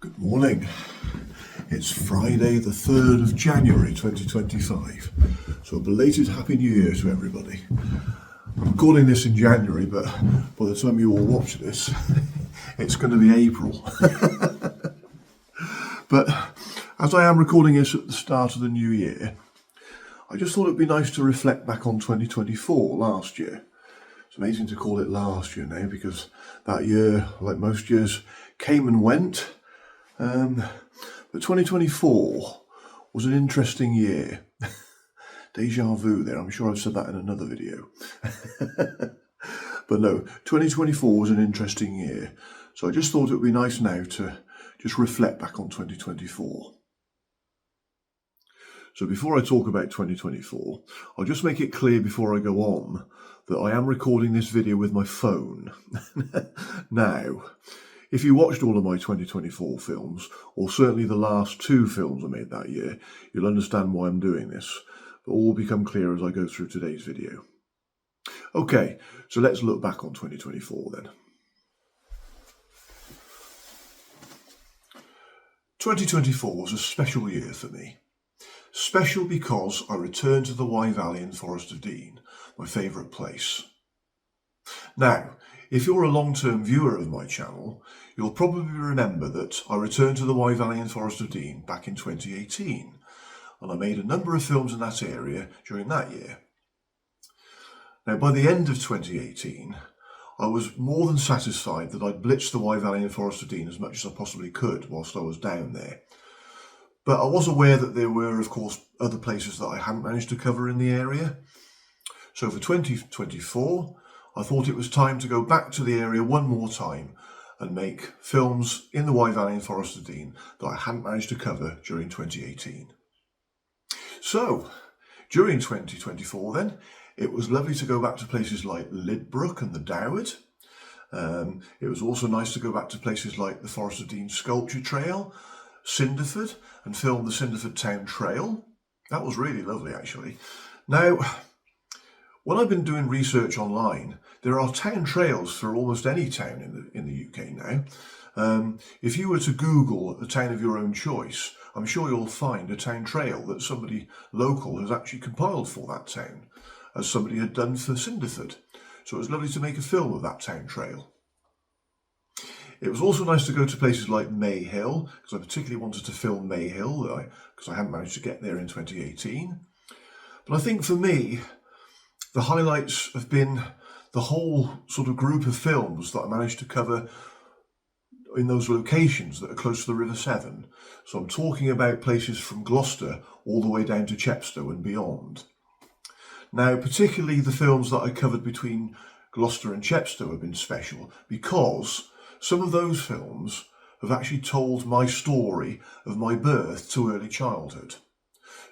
Good morning. It's Friday the 3rd of January 2025. So a belated Happy New Year to everybody. I'm recording this in January, but by the time you all watch this, it's going to be April. But as I am recording this at the start of the new year, I just thought it'd be nice to reflect back on 2024, last year. It's amazing to call it last year now, because that year, like most years, came and went. But 2024 was an interesting year. Deja vu there, I'm sure I've said that in another video. But no, 2024 was an interesting year. So I just thought it would be nice now to just reflect back on 2024. So before I talk about 2024, I'll just make it clear before I go on that I am recording this video with my phone. Now, if you watched all of my 2024 films, or certainly the last two films I made that year, you'll understand why I'm doing this. But all will become clear as I go through today's video. Okay, so let's look back on 2024 then. 2024 was a special year for me. Special because I returned to the Wye Valley in Forest of Dean, my favourite place. Now, if you're a long-term viewer of my channel, you'll probably remember that I returned to the Wye Valley in Forest of Dean back in 2018, and I made a number of films in that area during that year. Now, by the end of 2018, I was more than satisfied that I'd blitzed the Wye Valley in Forest of Dean as much as I possibly could whilst I was down there. But I was aware that there were, of course, other places that I hadn't managed to cover in the area. So for 2024, I thought it was time to go back to the area one more time and make films in the Wye Valley and Forest of Dean that I hadn't managed to cover during 2018. So, during 2024 then, it was lovely to go back to places like Lidbrook and the Doward. It was also nice to go back to places like the Forest of Dean Sculpture Trail, Cinderford, and film the Cinderford Town Trail. That was really lovely, actually. Now, when I've been doing research online, there are town trails for almost any town in the UK now. If you were to Google a town of your own choice, I'm sure you'll find a town trail that somebody local has actually compiled for that town, as somebody had done for Cinderford. So it was lovely to make a film of that town trail. It was also nice to go to places like Mayhill, because I particularly wanted to film Mayhill, because I hadn't managed to get there in 2018. But I think for me, the highlights have been the whole sort of group of films that I managed to cover in those locations that are close to the River Severn. So I'm talking about places from Gloucester all the way down to Chepstow and beyond. Now, particularly the films that I covered between Gloucester and Chepstow have been special because some of those films have actually told my story of my birth to early childhood.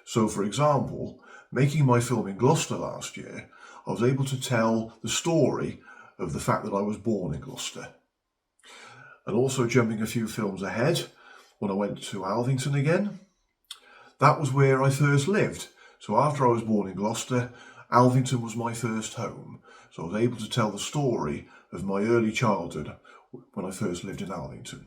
So, for example, making my film in Gloucester last year, I was able to tell the story of the fact that I was born in Gloucester. And also jumping a few films ahead, when I went to Alvington again, that was where I first lived. So after I was born in Gloucester, Alvington was my first home. So I was able to tell the story of my early childhood when I first lived in Alvington.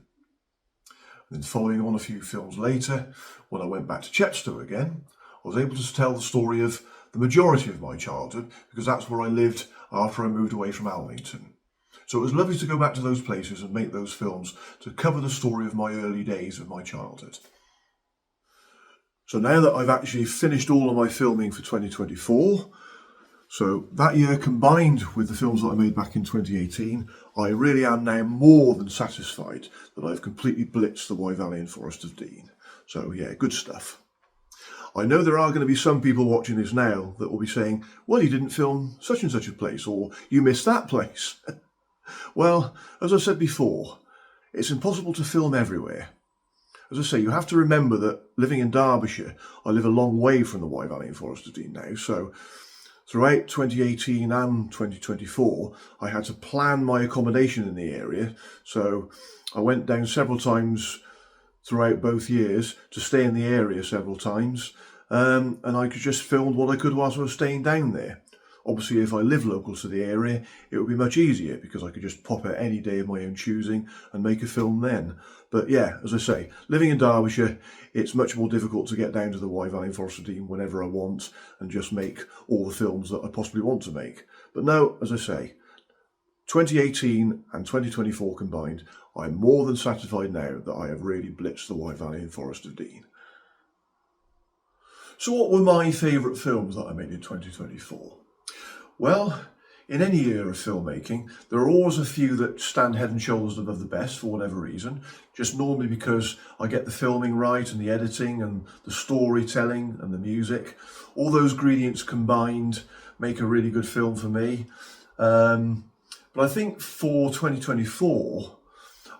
And then following on a few films later, when I went back to Chepstow again, I was able to tell the story of the majority of my childhood, because that's where I lived after I moved away from Alvington. So it was lovely to go back to those places and make those films to cover the story of my early days of my childhood. So now that I've actually finished all of my filming for 2024, so that year combined with the films that I made back in 2018, I really am now more than satisfied that I've completely blitzed the Wye Valley and Forest of Dean. So yeah, good stuff. I know there are going to be some people watching this now that will be saying, well, you didn't film such and such a place, or you missed that place. Well, as I said before, it's impossible to film everywhere. As I say, you have to remember that living in Derbyshire, I live a long way from the Wye Valley and Forest of Dean now, so throughout 2018 and 2024, I had to plan my accommodation in the area, so I went down several times throughout both years to stay in the area several times, and I could just film what I could whilst I was staying down there. Obviously, if I live local to the area, it would be much easier because I could just pop out any day of my own choosing and make a film then. But yeah, as I say, living in Derbyshire, it's much more difficult to get down to the Wye Valley and Forest of Dean whenever I want and just make all the films that I possibly want to make. But now, as I say, 2018 and 2024 combined, I'm more than satisfied now that I have really blitzed the Wye Valley and Forest of Dean. So what were my favourite films that I made in 2024? Well, in any year of filmmaking, there are always a few that stand head and shoulders above the best for whatever reason, just normally because I get the filming right and the editing and the storytelling and the music. All those ingredients combined make a really good film for me. But I think for 2024,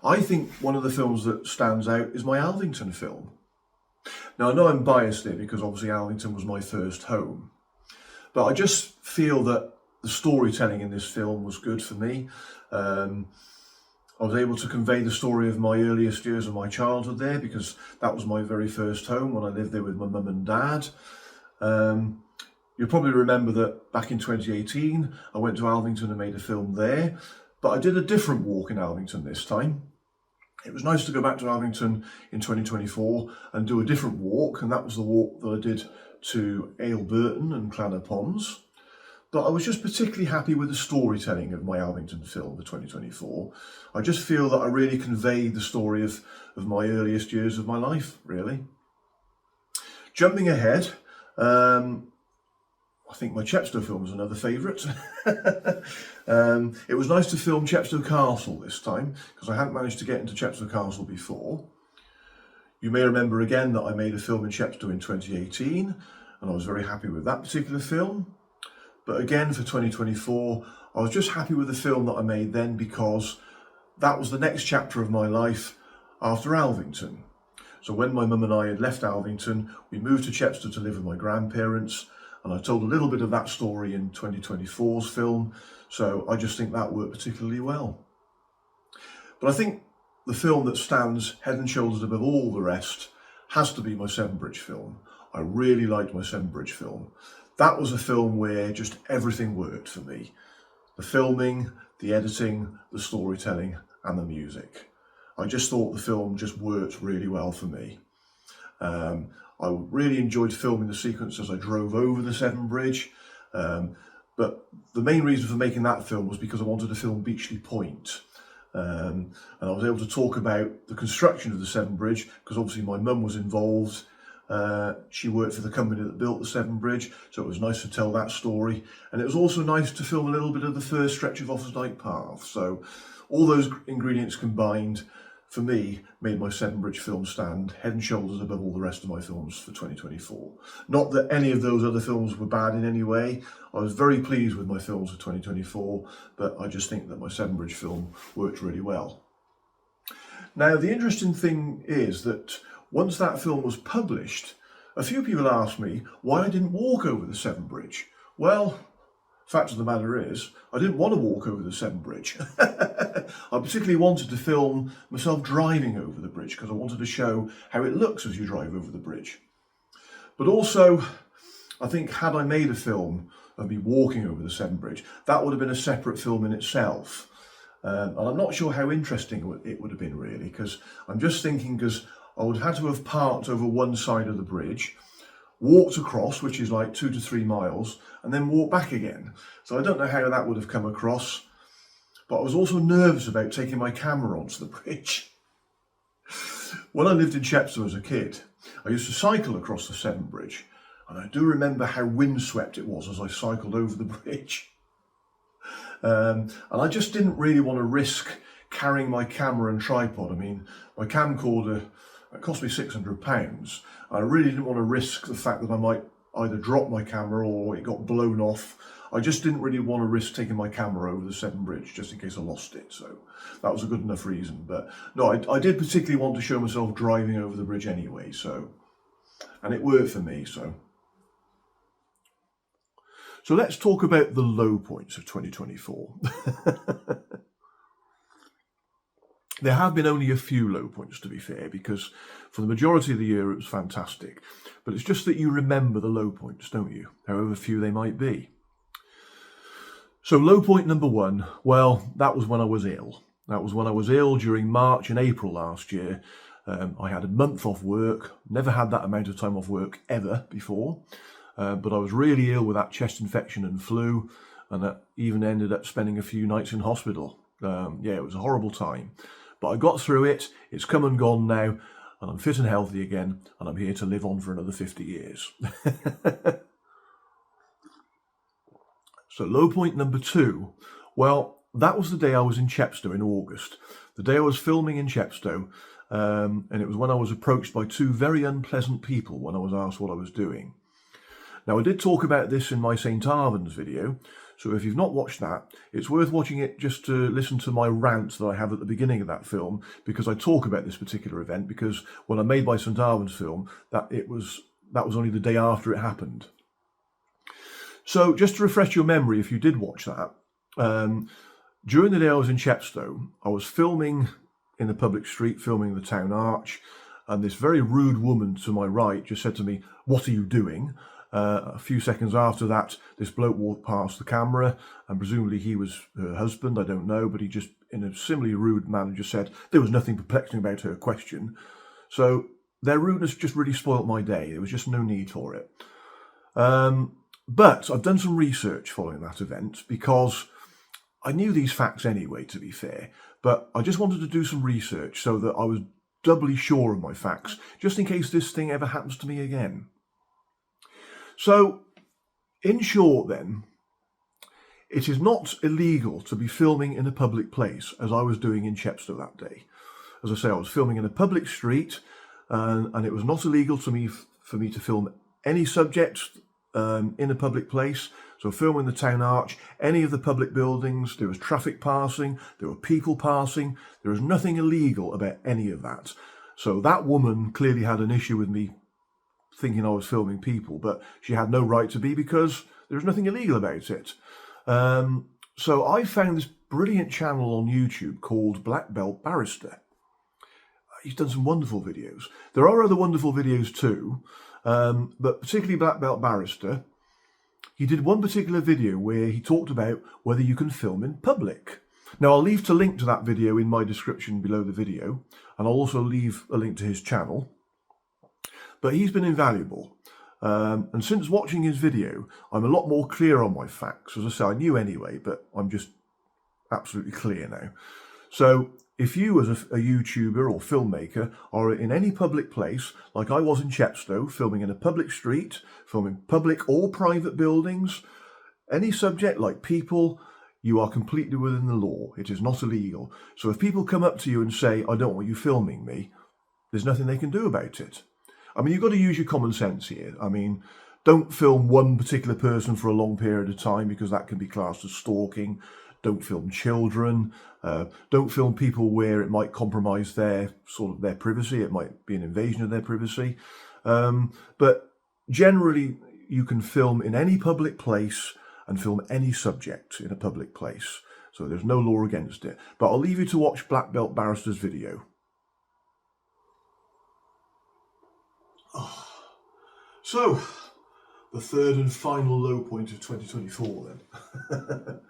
I think one of the films that stands out is my Alvington film. Now, I know I'm biased here because obviously Alvington was my first home, but I just feel that the storytelling in this film was good for me. I was able to convey the story of my earliest years of my childhood there because that was my very first home when I lived there with my mum and dad. You'll probably remember that back in 2018, I went to Alvington and made a film there, but I did a different walk in Alvington this time. It was nice to go back to Alvington in 2024 and do a different walk, and that was the walk that I did to Aylburton and Clanner Ponds. But I was just particularly happy with the storytelling of my Alvington film for 2024. I just feel that I really conveyed the story of my earliest years of my life, really. Jumping ahead, I think my Chepstow film was another favourite. It was nice to film Chepstow Castle this time because I hadn't managed to get into Chepstow Castle before. You may remember again that I made a film in Chepstow in 2018 and I was very happy with that particular film. But again, for 2024, I was just happy with the film that I made then because that was the next chapter of my life after Alvington. So when my mum and I had left Alvington, we moved to Chepstow to live with my grandparents, and I told a little bit of that story in 2024's film, so I just think that worked particularly well. But I think the film that stands head and shoulders above all the rest has to be my Seven Bridge film. I really liked my Seven Bridge film. That was a film where just everything worked for me. The filming, the editing, the storytelling and the music. I just thought the film just worked really well for me. I really enjoyed filming the sequence as I drove over the Severn Bridge, but the main reason for making that film was because I wanted to film Beachley Point. And I was able to talk about the construction of the Severn Bridge because obviously my mum was involved. She worked for the company that built the Severn Bridge, so it was nice to tell that story. And it was also nice to film a little bit of the first stretch of Offa's Dyke Path. So all those ingredients combined, for me, made my Severn Bridge film stand head and shoulders above all the rest of my films for 2024. Not that any of those other films were bad in any way. I was very pleased with my films for 2024, but I just think that my Severn Bridge film worked really well. Now, the interesting thing is that once that film was published, a few people asked me why I didn't walk over the Severn Bridge. Well, fact of the matter is, I didn't want to walk over the Severn Bridge. I particularly wanted to film myself driving over the bridge because I wanted to show how it looks as you drive over the bridge. But also, I think had I made a film of me walking over the Severn Bridge, that would have been a separate film in itself. And I'm not sure how interesting it would have been really, because I'm just thinking because I would have had to have parked over one side of the bridge, walked across, which is like 2 to 3 miles, and then walked back again. So I don't know how that would have come across, but I was also nervous about taking my camera onto the bridge. When I lived in Chepstow as a kid, I used to cycle across the Severn Bridge, and I do remember how windswept it was as I cycled over the bridge. And I just didn't really want to risk carrying my camera and tripod. I mean, my camcorder, it cost me £600. I really didn't want to risk the fact that I might either drop my camera or it got blown off. I just didn't really want to risk taking my camera over the Severn Bridge just in case I lost it. So that was a good enough reason. But no, I did particularly want to show myself driving over the bridge anyway. And it worked for me. So let's talk about the low points of 2024. There have been only a few low points, to be fair, because for the majority of the year it was fantastic. But it's just that you remember the low points, don't you? However few they might be. So low point number one, well, that was when I was ill. That was when I was ill during March and April last year. I had a month off work, never had that amount of time off work ever before, but I was really ill with that chest infection and flu, and that even ended up spending a few nights in hospital. Yeah, it was a horrible time, but I got through it. It's come and gone now, and I'm fit and healthy again, and I'm here to live on for another 50 years. So low point number two, well, that was the day I was in Chepstow in August, the day I was filming in Chepstow, and it was when I was approached by two very unpleasant people when I was asked what I was doing. Now, I did talk about this in my St. Arvan's video, so if you've not watched that, it's worth watching it just to listen to my rant that I have at the beginning of that film, because I talk about this particular event, because when I made my St. Arvan's film, that was only the day after it happened. So just to refresh your memory, if you did watch that, during the day I was in Chepstow, I was filming in a public street, filming the town arch, and this very rude woman to my right just said to me, "What are you doing?" A few seconds after that, this bloke walked past the camera, and presumably he was her husband, I don't know, but he just, in a similarly rude manner, just said there was nothing perplexing about her question. So their rudeness just really spoilt my day. There was just no need for it. But I've done some research following that event, because I knew these facts anyway, to be fair, but I just wanted to do some research so that I was doubly sure of my facts, just in case this thing ever happens to me again. So, in short then, it is not illegal to be filming in a public place, as I was doing in Chepstow that day. As I say, I was filming in a public street, and it was not illegal for me to film any subject in a public place. So filming the town arch, any of the public buildings, there was traffic passing, there were people passing, there was nothing illegal about any of that. So that woman clearly had an issue with me thinking I was filming people, but she had no right to be, because there was nothing illegal about it. So I found this brilliant channel on YouTube called Black Belt Barrister. He's done some wonderful videos. There are other wonderful videos too, but particularly Black Belt Barrister. He did one particular video where he talked about whether you can film in public. Now, I'll leave a link to that video in my description below the video, and I'll also leave a link to his channel. But he's been invaluable. And since watching his video, I'm a lot more clear on my facts. As I say, I knew anyway, but I'm just absolutely clear now. So if you, as a YouTuber or filmmaker, are in any public place, like I was in Chepstow, filming in a public street, filming public or private buildings, any subject like people, you are completely within the law. It is not illegal. So if people come up to you and say, "I don't want you filming me," there's nothing they can do about it. I mean, you've got to use your common sense here. I mean, don't film one particular person for a long period of time, because that can be classed as stalking. Don't film children. Don't film people where it might compromise their privacy. It might be an invasion of their privacy. But generally, you can film in any public place and film any subject in a public place. So there's no law against it. But I'll leave you to watch Black Belt Barrister's video. So, the third and final low point of 2024 then.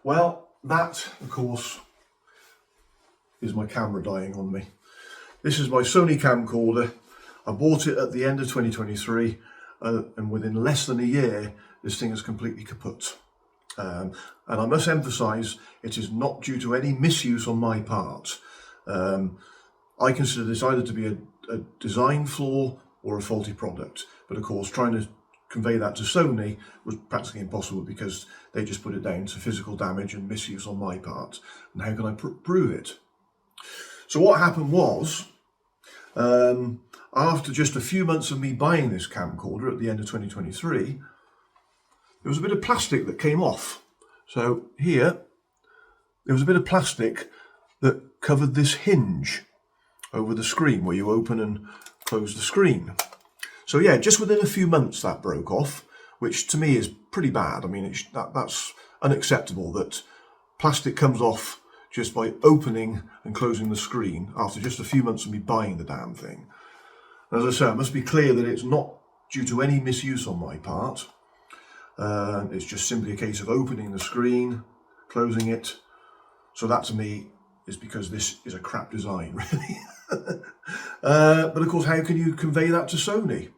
Well, that, of course, is my camera dying on me. This is my Sony camcorder. I bought it at the end of 2023, and within less than a year, this thing is completely kaput. And I must emphasise, it is not due to any misuse on my part. I consider this either to be a design flaw or a faulty product. But of course, trying to convey that to Sony was practically impossible, because they just put it down to physical damage and misuse on my part. And how can I prove it? So what happened was, after just a few months of me buying this camcorder at the end of 2023, there was a bit of plastic that came off. So here, there was a bit of plastic that covered this hinge over the screen where you open and close the screen. So yeah, just within a few months that broke off, which to me is pretty bad. I mean, that's unacceptable that plastic comes off just by opening and closing the screen after just a few months of me buying the damn thing. And as I say, it must be clear that it's not due to any misuse on my part. It's just simply a case of opening the screen, closing it. So that to me is because this is a crap design, really. But of course, how can you convey that to Sony?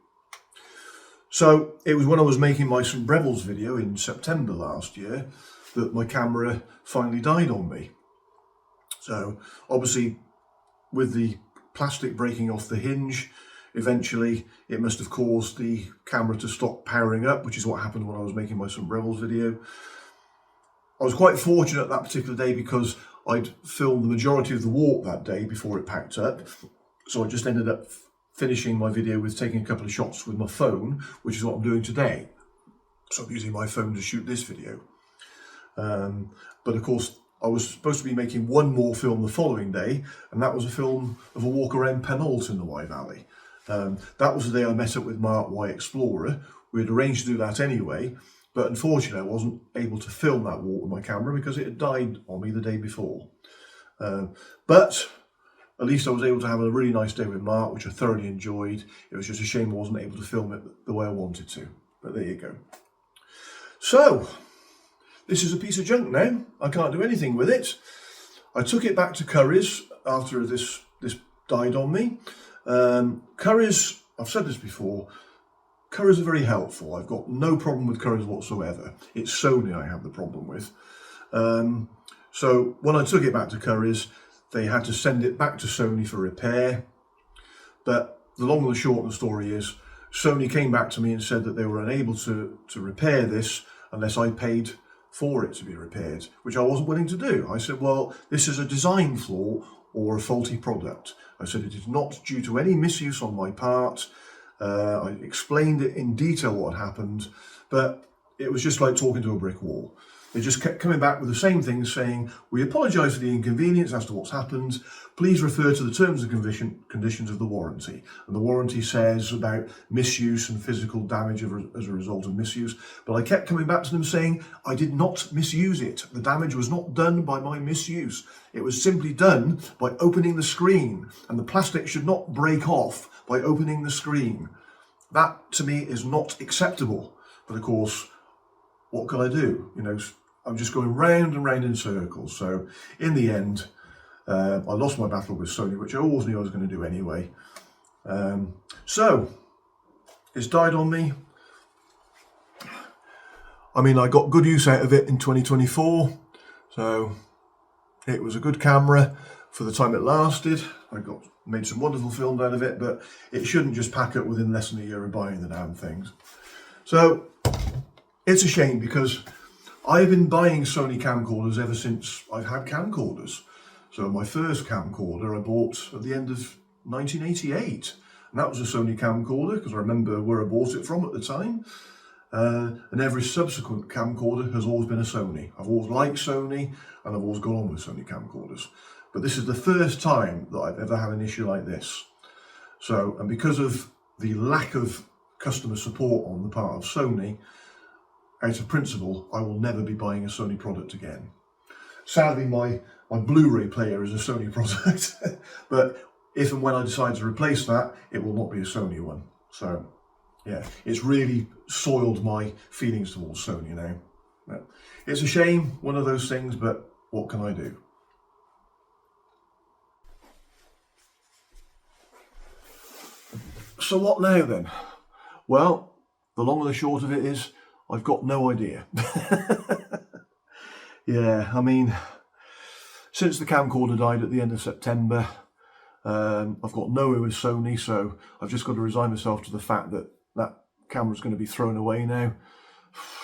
So it was when I was making my St Breville's video in September last year that my camera finally died on me. So obviously with the plastic breaking off the hinge, eventually it must have caused the camera to stop powering up, which is what happened when I was making my St Breville's video. I was quite fortunate that particular day because I'd filmed the majority of the walk that day before it packed up. So I just ended up finishing my video with taking a couple of shots with my phone, which is what I'm doing today. So I'm using my phone to shoot this video. But of course, I was supposed to be making one more film the following day, and that was a film of a walk around Penalt in the Wye Valley. That was the day I met up with Mark Wye Explorer. We had arranged to do that anyway, but unfortunately I wasn't able to film that walk with my camera because it had died on me the day before. But at least I was able to have a really nice day with Mark, which I thoroughly enjoyed. It was just a shame I wasn't able to film it the way I wanted to, but there you go. So, this is a piece of junk now. I can't do anything with it. I took it back to Curry's after this died on me. Curry's, I've said this before, Curry's are very helpful. I've got no problem with Curry's whatsoever. It's Sony I have the problem with. So when I took it back to Curry's, they had to send it back to Sony for repair. But the long and the short of the story is, Sony came back to me and said that they were unable to repair this unless I paid for it to be repaired, which I wasn't willing to do. I said, well, this is a design flaw or a faulty product. I said it is not due to any misuse on my part. I explained it in detail what had happened, but it was just like talking to a brick wall. They just kept coming back with the same thing, saying, we apologise for the inconvenience as to what's happened. Please refer to the terms and conditions of the warranty. And the warranty says about misuse and physical damage as a result of misuse. But I kept coming back to them saying, I did not misuse it. The damage was not done by my misuse. It was simply done by opening the screen. And the plastic should not break off by opening the screen. That, to me, is not acceptable. But of course, what can I do? You know, I'm just going round and round in circles. So in the end, I lost my battle with Sony, which I always knew I was going to do anyway. So it's died on me. I mean, I got good use out of it in 2024. So it was a good camera for the time it lasted. I made some wonderful films out of it, but it shouldn't just pack up within less than a year of buying the damn things. So it's a shame because I've been buying Sony camcorders ever since I've had camcorders. So my first camcorder I bought at the end of 1988. And that was a Sony camcorder because I remember where I bought it from at the time. And every subsequent camcorder has always been a Sony. I've always liked Sony and I've always gone on with Sony camcorders. But this is the first time that I've ever had an issue like this. So, and because of the lack of customer support on the part of Sony, out of principle, I will never be buying a Sony product again. Sadly, my Blu-ray player is a Sony product, but if and when I decide to replace that, it will not be a Sony one. So, yeah, it's really soiled my feelings towards Sony now. But it's a shame, one of those things, but what can I do? So what now then? Well, the long and the short of it is, I've got no idea. Yeah, I mean, since the camcorder died at the end of September, I've got nowhere with Sony, so I've just got to resign myself to the fact that that camera's going to be thrown away now.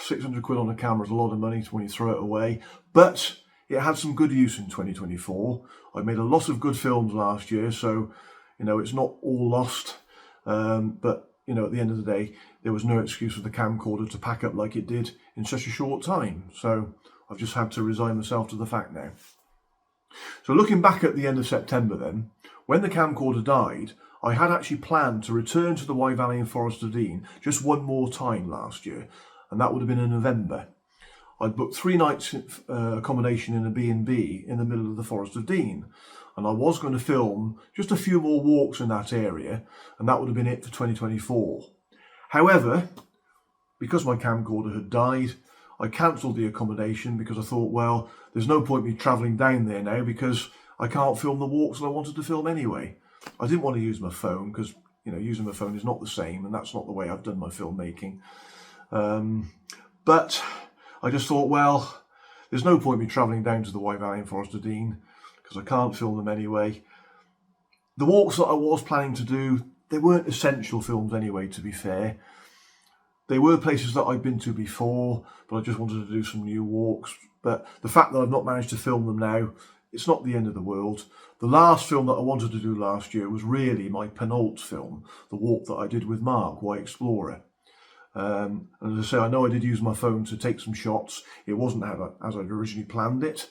600 quid on a camera is a lot of money when you throw it away, but it had some good use in 2024. I made a lot of good films last year, so, you know, it's not all lost, but you know, at the end of the day, there was no excuse for the camcorder to pack up like it did in such a short time. So I've just had to resign myself to the fact now. So looking back at the end of September then, when the camcorder died, I had actually planned to return to the Wye Valley in Forest of Dean just one more time last year, and that would have been in November. I'd booked 3 nights accommodation in a B&B in the middle of the Forest of Dean, and I was going to film just a few more walks in that area, and that would have been it for 2024. However, because my camcorder had died, I cancelled the accommodation because I thought, well, there's no point me travelling down there now because I can't film the walks that I wanted to film anyway. I didn't want to use my phone because, you know, using my phone is not the same, and that's not the way I've done my filmmaking. But I just thought, well, there's no point me travelling down to the Wye Valley and Forest of Dean because I can't film them anyway. The walks that I was planning to do, they weren't essential films anyway, to be fair. They were places that I'd been to before, but I just wanted to do some new walks. But the fact that I've not managed to film them now, it's not the end of the world. The last film that I wanted to do last year was really my penultimate film, the walk that I did with Mark, Wye Explorer. And as I say, I know I did use my phone to take some shots. It wasn't as I'd originally planned it.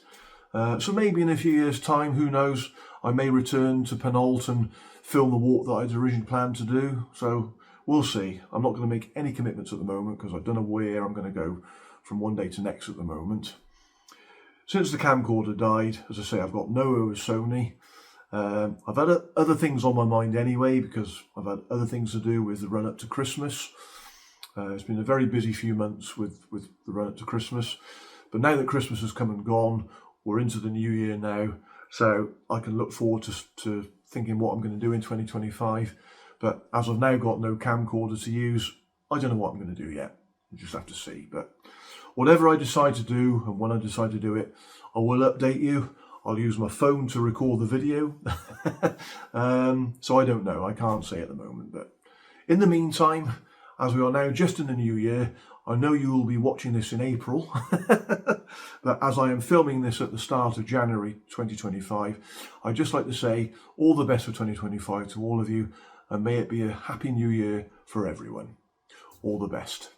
So maybe in a few years' time, who knows, I may return to Penult and film the walk that I'd originally planned to do. So we'll see. I'm not going to make any commitments at the moment because I don't know where I'm going to go from one day to next at the moment. Since the camcorder died, as I say, I've got no Sony. I've had other things on my mind anyway because I've had other things to do with the run up to Christmas. It's been a very busy few months with the run up to Christmas. But now that Christmas has come and gone, we're into the new year now. So I can look forward to thinking what I'm going to do in 2025. But as I've now got no camcorder to use, I don't know what I'm going to do yet. We'll just have to see. But whatever I decide to do and when I decide to do it, I will update you. I'll use my phone to record the video. So I don't know. I can't say at the moment. But in the meantime, as we are now just in the new year, I know you will be watching this in April. But as I am filming this at the start of January 2025, I'd just like to say all the best for 2025 to all of you. And may it be a happy new year for everyone. All the best.